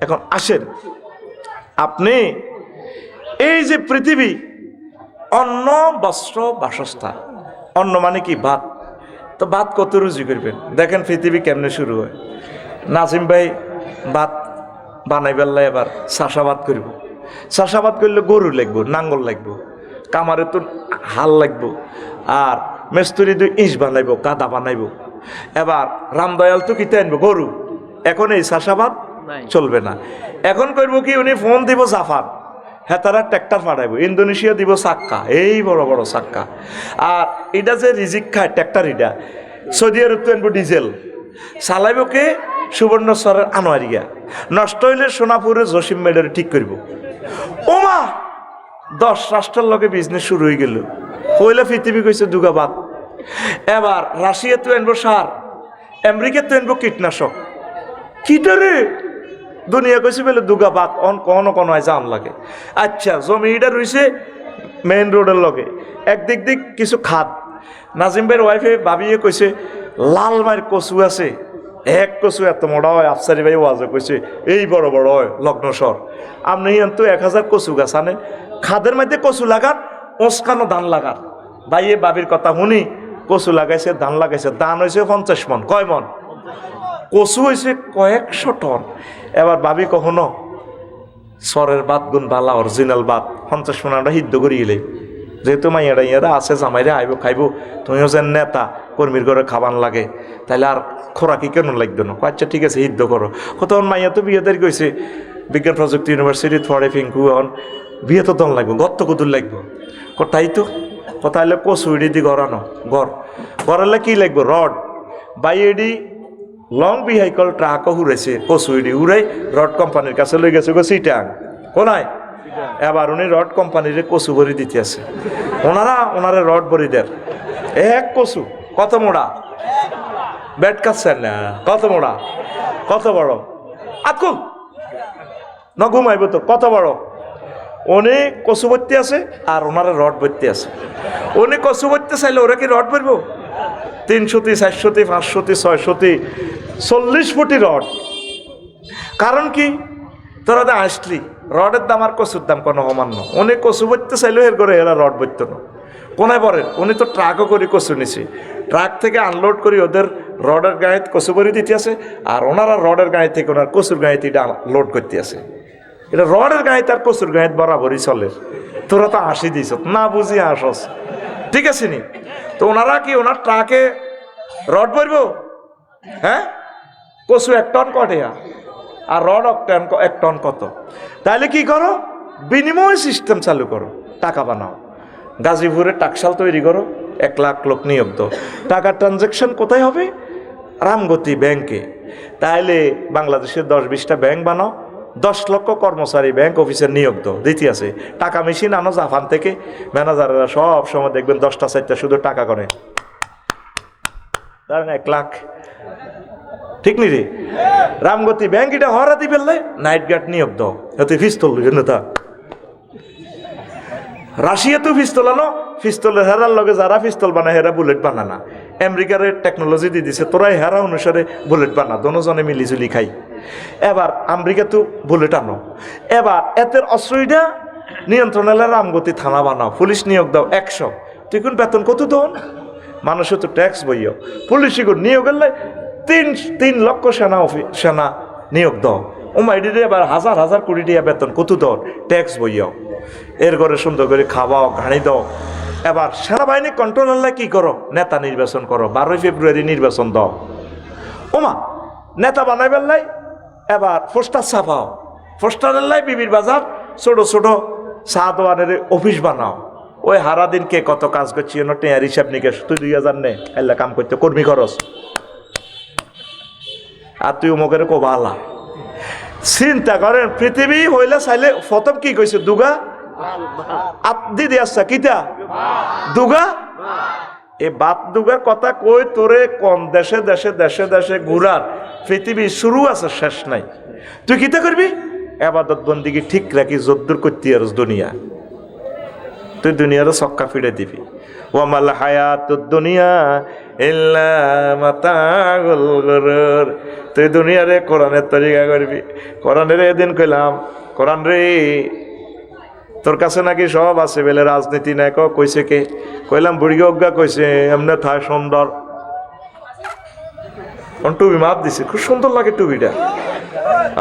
এখন আসেন, আপনি এই যে পৃথিবী, অন্ন, বস্ত্র, বাসস্থান। অন্ন মানে কি? ভাত। তো ভাত কত রুজি করবেন? দেখেন পৃথিবী কেমনে শুরু হয়। নাজিম ভাই ভাত বানাইবেলা এবার চাষাবাদ করব। চাষাবাদ করলে গরু লাগবো, নাঙ্গল লাগবো, কামারে তো হাল লাগবো, আর মেস্তুরি 2 ইঁচ বানাইব, কাদা বানাইব। এবার রামদয়াল তো কিতে আনবো? গরু। এখন এই চাষাবাদ চলবে না। এখন করবো কি? উনি ফোন দিব জাফার, হ্যাঁ তারা ট্র্যাক্টর পাঠাইব। ইন্দোনেশিয়া দিব চাক্কা, এই বড় বড় চাক্কা। আর এটা যে রিজিক খায় ট্র্যাক্টর, এটা সৌদি আরব তো আনবো ডিজেল। চালাইব কে? সুবর্ণচরের আনোয়ারিয়া। নষ্ট হইলে সোনাপুরে জসিম মেডারে ঠিক করব। ওমা 10 রাষ্ট্রের লগে বিজনেস শুরু হয়ে গেল। পয়লা পৃথিবী কইছে দুগাবাদ। এবার রাশিয়া তো আনবো সার, আমেরিকা তো আনবো কীটনাশক। কিটারে দুনিয়া কইছে বলে দুগাবাদ অন কোন জাম লাগে। আচ্ছা, জমিটা রইছে মেইন রোডের লগে, একদিক দিক কিছু খাদ। নাজিম ভাইয়ের ওয়াইফে ভাবিয়ে কইছে লাল মায়ের কচু আছে, এক কচু এত মোটা হয়। আফসারি ভাই ওয়াজে কইছে এই বড় বড় হয় লগ্নস্বর। আপনি তো 1000 কচু গাছ আনে, খাদের মধ্যে কচু লাগান, ওসকানো ধান লাগান। ভাইয়ে বাবির কথা শুনি কচু লাগাইছে, ধান লাগাইছে। ধান হয়েছে 50 মন। কয় মন? কচু হয়েছে কয়েকশো টন। এবার ভাবি কখনো সরের বাদ গুণ বালা অরিজিনাল বাদ 50 মন আমরা সিদ্ধ করি গেলে, যেহেতু মাইয়ারা ইয়ারা আছে, জামাইরে আইব খাইব, তুমিও যেন নেতা কর্মীর ঘরে খাবান লাগে, তাইলে আর খোরাকি কেন লাগবে না? আচ্ছা ঠিক আছে, সিদ্ধ করো। তখন মাইয়া তো বিয়ে দেরি কইছে, বিজ্ঞান প্রযুক্তি ইউনিভার্সিটি পড়ে ফিঙ্কু। এখন বিয়ে তো দন লাগবে, গত্ত কুদুর লাগবে। তাই তো কথা হলে কচুইডি দি গড়ানো গড়ালে কি লাগবে রড বাইডি লং ভেহিকল ট্রাকও উড়েছে কচুইডি উড়াই রড কোম্পানির কাছে লই গেছে গো সিটাং কোনায় এবার উনি রড কোম্পানির কচু ভরি দিতে আছে ওনারা রড ভরি দেন এক কচু কত মোড়া ব্যাট কাটছেন না কত মোড়া কত বড় আকুল ন ঘুমাইব তো কত বড় উনি কচু ভর্তি আছে আর ওনারা রড ভর্তি আছে উনি কচু ভর্তি চাইলে ওরা কি রড ভরবো 300টি 400টি 500টি 600টি 40 ফুটি রড কারণ কি তোরা তো আসলি রডের দাম আর কচুর দাম কোনো সমান্য উনি কচু ভরতে চাইলেও এর করে এরা রড ভরত না কোনায় পড়েন উনি তো ট্রাকও করে কচু নিছে ট্রাক থেকে আনলোড করে ওদের রডের গায়ে কচু ভরি দিতে আছে আর ওনারা রডের গায়ে থেকে ওনার কচুর গায়েতে এটা লোড করতে আছে এটা রডের গায়ে তার কচুর গায়ে বরাবরই চলে তোরা তো আসি দিস না বুঝি আসস ঠিক আছে নি তো ওনারা কি ওনার ট্রাকে রড ভরবো হ্যাঁ কচু 1 টন কটেয়া আর রড 1 টন কত তাহলে কি করো বিনিময় সিস্টেম চালু করো টাকা বানাও গাজীপুরে টাকশাল তৈরি করো 1 লাখ লোক নিয়োগ দাও টাকার ট্রানজ্যাকশন কোথায় হবে রামগতি ব্যাংকে তাহলে বাংলাদেশের 10-20টা ব্যাংক বানাও 10 লক্ষ কর্মচারী ব্যাংক অফিসের নিয়োগ দাও দিতে আছে টাকা মেশিন আনো জাপান থেকে ম্যানেজাররা সব সময় দেখবেন 10টা 4টা শুধু টাকা করে ধরেন 1 লাখ ঠিক নি রে রামগতি ব্যাংক এটা হরাতি ফেললে নাইট গার্ড নিয়োগ দাও এতে পিস্তল তা রাশিয়া তো পিস্তল আনো পিস্তলের হেরার লগে যারা পিস্তল বানায় হেরা বুলেট বানানা আমেরিকার টেকনোলজি দিয়ে দিছে তোরাই হেরা অনুসারে বুলেট বানা দোনোজনে মিলিজুলি খাই এবার আমেরিকা তো বুলেট আনো এবার এতের অস্ত্রটা নিয়ন্ত্রণ এলে রামগতি থানা বানাও পুলিশ নিয়োগ দাও 100 তুই কোন বেতন কত দন মানুষের তো ট্যাক্স বইও পুলিশ নিয়োগ এলে 3 লক্ষ সেনা নিয়োগ দাও ওমাইডিরে এবার হাজার কোটি টাকা বেতন কত দন ট্যাক্স বইও এর ঘরে সুন্দর করে খাওয়াও ঘাড়ি দাও এবার সেনাবাহিনী কন্ট্রোল হলে কি করো নেতা নির্বাচন করো 12 ফেব্রুয়ারি নির্বাচন দাও ওমা নেতা বানাই বেললাই এবার পোস্টার ছাপাও পোস্টারের লাই বিবির বাজার ছোট ছোট চা দোয়ানের অফিস বানাও ওই হারা দিন কে কত কাজ করছি টেয়ার হিসাব নিকেশ তুই 2000 নে এল্লা কাম করতে কর্মী খরচ আর তুই অমুকের কোবালা চিন্তা করেন পৃথিবী হইলে চাইলে প্রথম কি কইছে দুগা আদি দিয়ে আসছা কিতা দুগা এ বাত দুগার কথা কই তোরে কোন দেশে দেশে দেশে দেশে ঘুরার পৃথিবী শুরু আছে শেষ নাই তুই কিতা করবি ইবাদত বন্দিগি ঠিক রাখি যদ্দুর করতে আর দুনিয়া তুই দুনিয়ার ছক্কা ফিরে দিবি ওয়ামাল হায়াতুদ দুনিয়া ইল্লা মাতাউল গুরুর তুই দুনিয়ারে কোরআনের তরিকা করবি কোরআনের এদিন কইলাম কোরআন রে তোর কাছে নাকি সব আছে বেলে রাজনীতি নাই কইছে কে কইলাম বুড়ি অজ্ঞা কইছে এমনি থাক সুন্দর টুপি মাপ দিছে খুব সুন্দর লাগে টুপিটা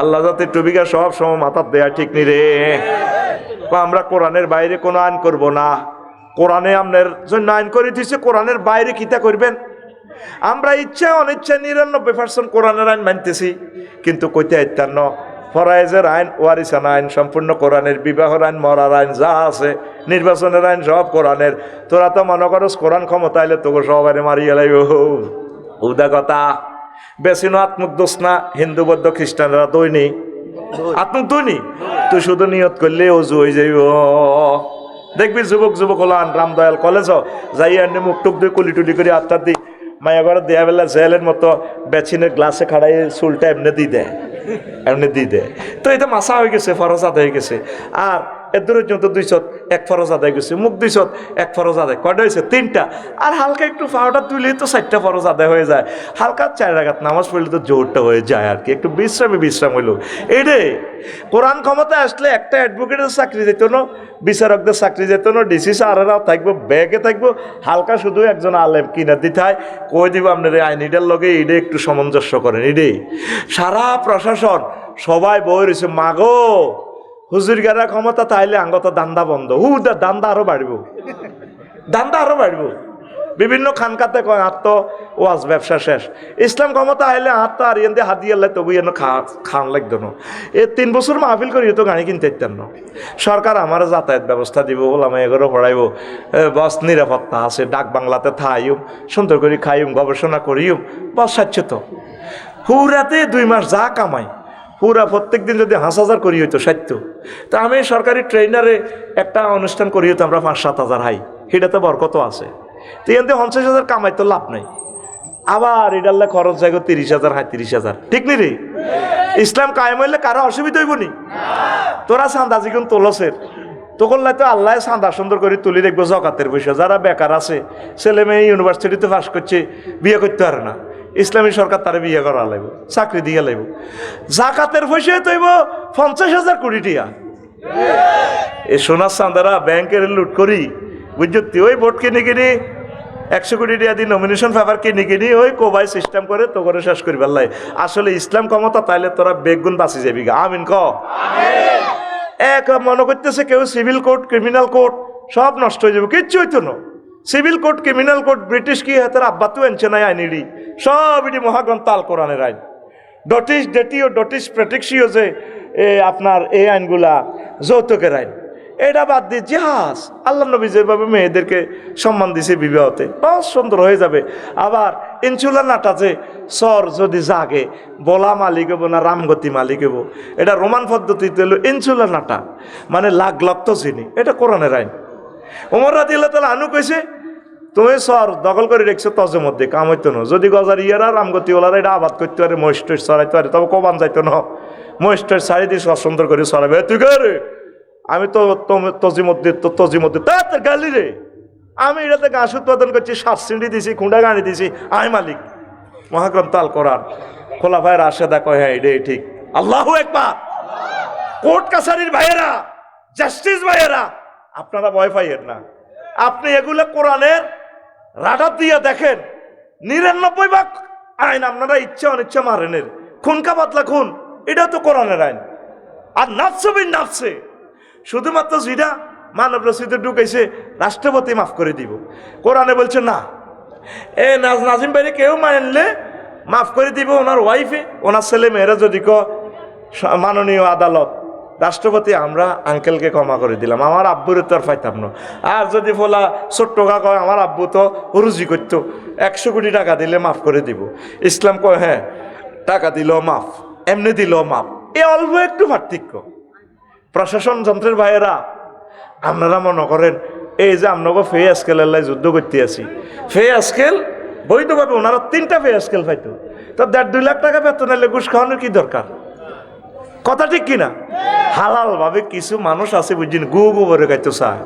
আল্লাহ যাতে টুপিটা সব সময় মাথার দেয়া ঠিক নি রে আমরা কোরআনের বাইরে কোনো আইন করব না কোরআনে আপনার জন্য আইন করে দিচ্ছে কোরআনের বাইরে কিতা করবেন আমরা ইচ্ছা অনিচ্ছা 99% কোরআনের আইন মানতেছি কিন্তু কইতে আইতান্ন ফরাইজের আইন ওয়ারিসান আইন সম্পূর্ণ কোরআনের বিবাহের আইন মরার আইন যা আছে নির্বাচনের আইন সব কোরআনের তোরা তো মনে করস কোরআন ক্ষমতা আইলে তোকে সবাই মারিয়ে লাইব উদা কথা বেশি না আত্মুক দোষ না হিন্দু বৌদ্ধ খ্রিস্টানরা দৈনি আত্মুক দৈনি তুই শুধু নিয়ত করলে অজু হয়ে যাইব দেখবি যুবক হলান রামদয়াল কলেজ যাই আনি মুখ টুক দিয়ে কুলি টুলি করে আত্মার দি মায়া ঘরে দেয়া বেলা জেলের মতো বেচিনের গ্লাসে খাড়াই চুলটা এমনি দিয়ে দেয় তো এটা মাসা হয়ে গেছে ফরজ আদায় হয়ে গেছে আর এর পর্যন্ত 2 1 ফরজ আদায় গেছে মুখ 2 1 ফরজ আদায় কয়টা হয়েছে 3টা আর হালকা একটু পাউডার তুলে তো 4টা ফরজ আদায় হয়ে যায় হালকা 4 রাকাত নামাজ পড়লে তো জোরটা হয়ে যায় আর কি একটু বিশ্রাম হইলো এইরে কোরআন ক্ষমতা আসলে একটা অ্যাডভোকেটের চাকরি যেত না বিচারকদের চাকরি যেত না ডিসি স্যারেরাও থাকবো ব্যাগে থাকবো হালকা শুধু একজন আলেম কিনা দিতে হয় কই দিব আপনার আইনিটার লগে এইটা একটু সামঞ্জস্য করেন এইটাই সারা প্রশাসন সবাই বই রয়েছে মাগো হুজুর গারা ক্ষমতা তাইলে আঙ্গত দান্দা বন্ধ দান্দা আরো বাড়বো বিভিন্ন খানকাতে কয় আত্ম ওয়াজ ব্যবসা শেষ। ইসলাম ক্ষমতা আইলে আত্ম আর ইয়ে হাত দিয়ে তবু এনে খান লাগতো না। 3 বছর মাহফিল করি তো গাড়ি কিনতে ইতেন না। সরকার আমার যাতায়াত ব্যবস্থা দিব, ওলামা এগুলো পড়াইব, বস নিরাপত্তা আছে, ডাক বাংলাতে থাইম, সুন্দর করে খাইম, গবেষণা করিম, বস স্বাচ্ছত। পুরাতে 2 মাস যা কামাই পুরা প্রত্যেক দিন যদি 5,000 করি হইতো 60। তা আমি সরকারি ট্রেনারে একটা অনুষ্ঠান করি হইতো আমরা 5-7 হাজার হাই, সেটাতে বরকত আছে। তো এখান থেকে 50,000 কামাই তো লাভ নাই। আবার এটার খরচ যায় 30,000, 30,000, ঠিক নি রে? ইসলাম কায়েম হইলে কারো অসুবিধা হইব নি? তোরা চাঁদা জিগুন তোলসের তো করলে তো আল্লাহ চাঁদা সুন্দর করে তুলি দেখবো জকাতের পয়সা। যারা বেকার আছে, ছেলে মেয়ে ইউনিভার্সিটিতে পাস করছে, বিয়ে করতে পারে না, ইসলামী সরকার তারা বিয়ে করা লাগবে, চাকরি দিয়ে লাগব। জাকাতের পয়সা তৈব 50,000 কোটি টিয়া। এই সোনার চাঁদারা ব্যাংকের লুট করি বুঝছি, ওই ভোট কিনে কিনি 100 কোটি টাকা দিয়ে নমিনেশন পেপার কিনে কিনি ওই কোবাই সিস্টেম করে তো করে শেষ করি পারলাই। আসলে ইসলাম ক্ষমতা তাইলে তোরা বেগুন বাঁচি যাবি। আমিন ক। এক মনে করতেছে কেউ সিভিল কোড, ক্রিমিনাল কোড সব নষ্ট হয়ে যাবে, কিচ্ছু হইতো না। Civil code, criminal code British কি হাতের আব্বা তো এনছে নাই আইনিডি, সব এটি মহাগ্রন্থ আল কোরআনের আইন। ডটিস ডেটিও, ডটিস প্রেটেক্সিও যে আপনার এই আইনগুলা যৌতুকের আইন, এটা বাদ দিয়ে জিহাজ আল্লাহ নবী যেভাবে মেয়েদেরকে সম্মান দিছে বিবাহতে, বহুত সুন্দর হয়ে যাবে। আবার ইনসুলার নাটা যে সর যদি জাগে বলা মালিক হবো না রামগতি মালিক হবো, এটা রোমান পদ্ধতিতে হলো ইনসুলার নাটা, মানে লাগ লক্ত চিনি, এটা কোরআনের আইন। ওমর রাদিয়াল্লাহু তাআলা আনহু কইছে তুমি সর দখল করে রেখছো তজের মধ্যে, কাম হইতো না। যদি গজার ইয়ারা রামগতি ওলারা এটা আবাদ করতে পারে, মহিষ চড়াইতে পারে, তবে কবান যাইতো না। মহিষ ছাড়ি দিয়ে সুন্দর করে চড়াবে। তুই রে, আমি তো তজি মধ্যে তার গালি রে, আমি এটাতে ঘাস উৎপাদন করছি, 7 সিঁড়ি দিছি, খুঁড়া গাড়ি দিছি, আমি মালিক। মহাগ্রন্থ আল কোরআন খোলাফায়ে রাশেদা কয় হ্যাঁ এটাই ঠিক। আল্লাহু আকবার। কোর্ট কাছারির ভাইয়েরা, জাস্টিস ভাইয়েরা, আপনারা ভয় পাইয়েন না। আপনি এগুলো কোরআনের রাডার দিয়ে দেখেন, 99 আইন আপনারা ইচ্ছা অনিচ্ছা মারেনের, খুনকা পাতলা খুন, এটাও তো কোরআনের আইন। আর নাফসবিন নাফসে, শুধুমাত্র যেটা মানব রসিদে ঢুকাইছে রাষ্ট্রপতি মাফ করে দিব, কোরআনে বলছে না। নাজিম ভাই কেউ মানলে মাফ করে দিব ওনার ওয়াইফে, ওনার ছেলে মেয়েরা যদি মাননীয় আদালত, রাষ্ট্রপতি আমরা আঙ্কেলকে ক্ষমা করে দিলাম, আমার আব্বুর তো আর পাইতাম না। আর যদি ফোলা ছোট্ট কয় আমার আব্বু তো রুজি করতো, 100 কোটি টাকা দিলে মাফ করে দিব। ইসলাম কয় হ্যাঁ টাকা দিলেও মাফ, এমনি দিলেও মাফ। এ অল্প একটু পার্থক্য। প্রশাসন যন্ত্রের ভাইয়েরা, আপনারা মনে করেন এই যে আপনাকে ফে স্কেলের লাই যুদ্ধ করতে আছি, ফে স্কেল বৈধভাবে ওনারা 3টা ফে স্কেল পাইতো, তো 1.5-2 লাখ টাকা বেতন এলে ঘুষ খাওয়ানোর কি দরকার? কথা ঠিক কিনা? হালাল ভাবে কিছু মানুষ আছে বুঝছেন, গু করে খাইতে চায়,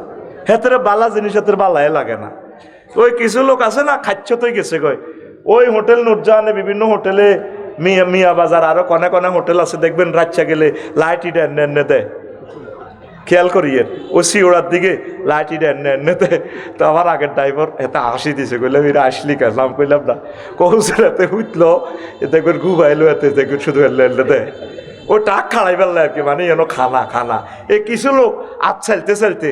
হেতের বালা জিনিস হাতের বালাই লাগে না। ওই কিছু লোক আছে না খাচ্ছতই গেছে কয়, ওই হোটেল নুরজাহানে, বিভিন্ন হোটেলে, মিয়া বাজার, আরো কনে কনে হোটেল আছে দেখবেন, রাচ্চা গেলে লাইট ইটা এনে দেয়, খেয়াল করিয়েন ও সিওড়ার দিকে লাইট ইটা এনে দেয়। তো আমার আগের ড্রাইভার এতে হাসি দিছে, কইলাম এরা আসলি কাজলাম, কইলাম না কৌশল এতে উঠলো, এতে করে ঘুমাইলো, এতে দেখবেন শুধু এলে দেয়, ও টাক খাড়াই ফেললে আর কি, মানে খানা খানা। এই কিছু লোক চালতে চালতে